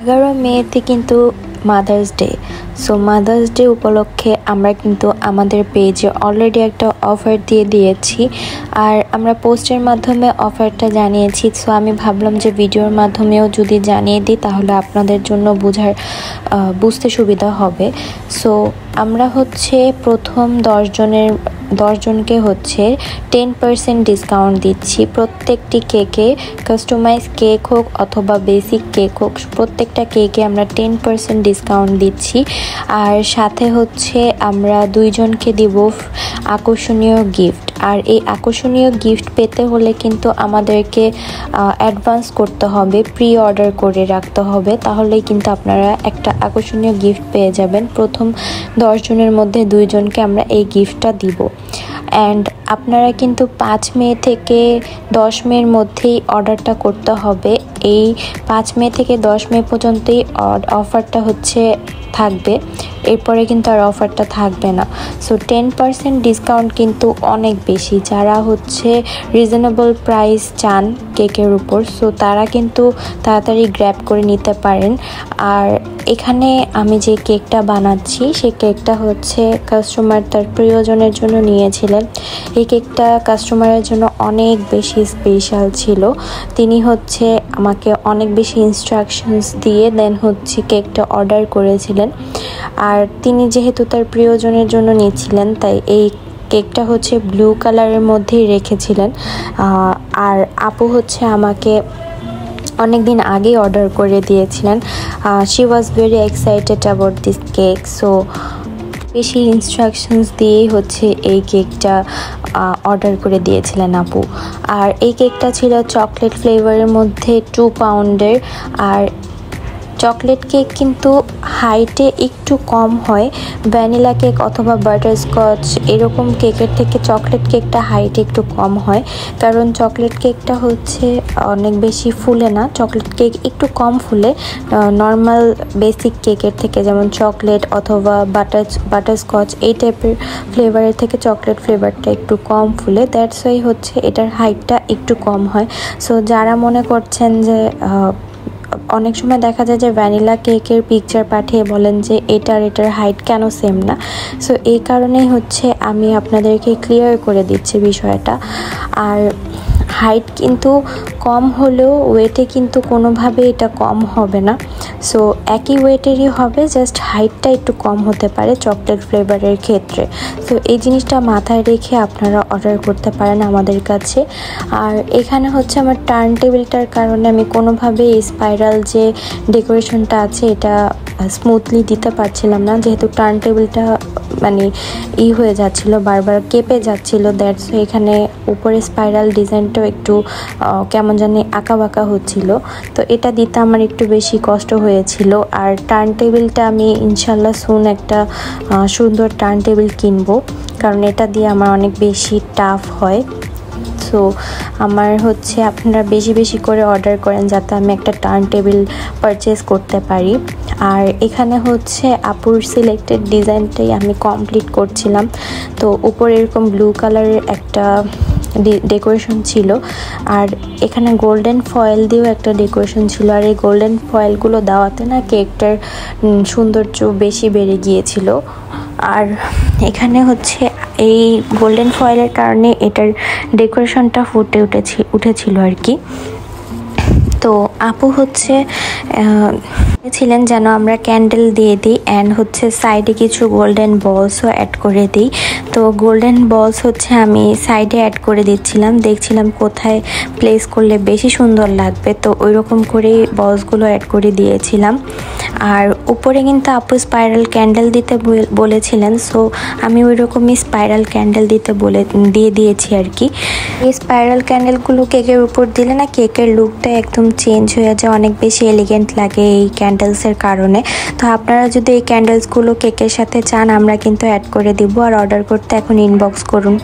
11 মেতে কিন্তু mother's day. So mother's day উপলক্ষে আমরা কিন্তু আমাদের পেজে অলরেডি একটা অফার দিয়ে দিয়েছি, আর আমরা পোস্টের মাধ্যমে অফারটা জানিয়েছি। সো আমি ভাবলাম যে ভিডিওর মাধ্যমেও যদি জানিয়ে দিই তাহলে আপনাদের জন্য বুঝতে সুবিধা হবে। সো আমরা প্রথম 10 জনকে 10% ডিসকাউন্ট দিচ্ছি। প্রত্যেকটি কেকে, কাস্টমাইজ কেক হোক অথবা বেসিক কেক হোক, প্রত্যেকটা কেকে আমরা 10% ডিসকাউন্ট দিচ্ছি। আর সাথে আমরা 2 জনকে দিব আকর্ষণীয় গিফট। আর এই আকর্ষণীয় গিফট পেতে হলে কিন্তু আমাদেরকে অ্যাডভান্স করতে হবে, প্রি অর্ডার করে রাখতে হবে, তাহলেই কিন্তু আপনারা একটা আকর্ষণীয় গিফট পেয়ে যাবেন। প্রথম 10 জনের মধ্যে 2 জনকে আমরা এই গিফটটা দিব। অ্যান্ড আপনারা কিন্তু 5 মে থেকে 10 মের মধ্যেই অর্ডারটা করতে হবে। এই 5 মে থেকে 10 মে পর্যন্তই অফারটা থাকবে, এরপরে কিন্তু আর অফারটা থাকবে না। সো 10% ডিসকাউন্ট কিন্তু অনেক বেশি। যারা রিজনেবল প্রাইস চান কেকের উপর, সো তারা কিন্তু তাড়াতাড়ি গ্র্যাব করে নিতে পারেন। আর এখানে আমি যে কেকটা বানাচ্ছি সেই কেকটা কাস্টমার তার প্রিয়জনের জন্য নিয়েছিলেন। এই কেকটা কাস্টমারের জন্য অনেক বেশি স্পেশাল ছিল। তিনি আমাকে অনেক বেশি ইনস্ট্রাকশনস দিয়ে দেন কেকটা অর্ডার করেছিলেন। আর তিনি যেহেতু তার প্রিয়জনের জন্য নিয়েছিলেন, তাই এই কেকটা ব্লু কালারের মধ্যেই রেখেছিলেন। আর আপু আমাকে অনেক দিন আগেই অর্ডার করে দিয়েছিলেন। She was very excited about this cake. So বেশি ইনস্ট্রাকশনস দিয়েই এই কেকটা অর্ডার করে দিয়েছিলেন আপু। আর এই কেকটা ছিল চকলেট ফ্লেভারের মধ্যে 2 পাউন্ডের। আর চকলেট কেক কিন্তু হাইটে একটু কম হয়, ভ্যানিলা কেক অথবা বাটারস্কচ এরকম কেকের থেকে চকলেট কেকটা হাইটে একটু কম হয়, কারণ চকলেট কেকটা অনেক বেশি ফুলে না। চকলেট কেক একটু কম ফুলে নর্মাল বেসিক কেকের থেকে, যেমন চকলেট অথবা বাটারস্কচ এই টাইপের ফ্লেভারের থেকে চকলেট ফ্লেভারটা একটু কম ফুলে। দ্যাটস ওয়াই এটার হাইটটা একটু কম হয়। সো যারা মনে করছেন যে অনেক সময় দেখা যায় যে ভ্যানিলা কেকের পিকচার পাঠিয়ে বলেন যে এটার হাইট কেন সেম না, সো এই কারণেই আমি আপনাদেরকে ক্লিয়ার করে দিচ্ছি বিষয়টা। আর হাইট কিন্তু কম হলেও ওয়েটে কিন্তু কোনোভাবে এটা কম হবে না। সো একই ওয়েটেরই হবে, জাস্ট হাইটটা একটু কম হতে পারে চকলেট ফ্লেভারের ক্ষেত্রে। সো এই জিনিসটা মাথায় রেখে আপনারা অর্ডার করতে পারেন আমাদের কাছে। আর এখানে আমার টার্ন টেবিলটার কারণে আমি কোনোভাবে স্পাইরাল যে ডেকোরেশনটা আছে এটা স্মুথলি দিতে পারছিলাম না, যেহেতু টার্ন টেবিলটা হয়ে যাচ্ছিল, বারবার কেঁপে যাচ্ছিল। দ্যাটস এখানে উপরে স্পাইরাল ডিজাইনটাও একটু কেমন জানি আঁকা বাঁকা হচ্ছিল, তো এটা দিতে আমার একটু বেশি কষ্ট হয়েছিল। আর টার্ন টেবিলটা আমি ইনশাল্লাহ সুন একটা সুন্দর টার্ন টেবিল কিনবো, কারণ এটা দিয়ে আমার অনেক বেশি টাফ হয়। সো আমার আপনারা বেশি বেশি করে অর্ডার করেন যাতে আমি একটা টার্ন টেবিল পারচেস করতে পারি। আর এখানে আপুর সিলেক্টেড ডিজাইনটাই আমি কমপ্লিট করছিলাম। তো উপরে এরকম ব্লু কালারের একটা ডেকোরেশন ছিল, আর এখানে গোল্ডেন ফয়েল দিয়েও একটা ডেকোরেশন ছিল। আর এই গোল্ডেন ফয়েলগুলো দেওয়াতে না কেকটার সৌন্দর্য বেশি বেড়ে গিয়েছিল। আর এখানে এই গোল্ডেন ফয়েলের কারণে এটার ডেকোরেশনটা ফুটে উঠেছিল আর কি। তো আপু ছিলেন যেন আমরা ক্যান্ডেল দিয়ে দিই অ্যান্ড সাইডে কিছু গোল্ডেন বলসও অ্যাড করে দিই। তো গোল্ডেন বলস আমি সাইডে অ্যাড করে দিচ্ছিলাম, দেখছিলাম কোথায় প্লেস করলে বেশি সুন্দর লাগবে, তো ওই রকম করেই বলসগুলো অ্যাড করে দিয়েছিলাম। আর উপরে কিন্তু আপু স্পাইরাল ক্যান্ডেল দিতে বলেছিলেন, সো আমি ওই রকমই স্পাইরাল ক্যান্ডেল দিয়ে দিয়েছি আর কি। এই স্পাইরাল ক্যান্ডেলগুলো কেকের উপর দিলে না কেকের লুকটা একদম চেঞ্জ হয়ে যায়, অনেক বেশি এলিগেন্ট লাগে এই ক্যান্ডেলসের কারণে। তো আপনারা যদি এই ক্যান্ডেলসগুলো কেকের সাথে চান আমরা কিন্তু অ্যাড করে দিব। আর অর্ডার করতে এখন ইনবক্স করুন।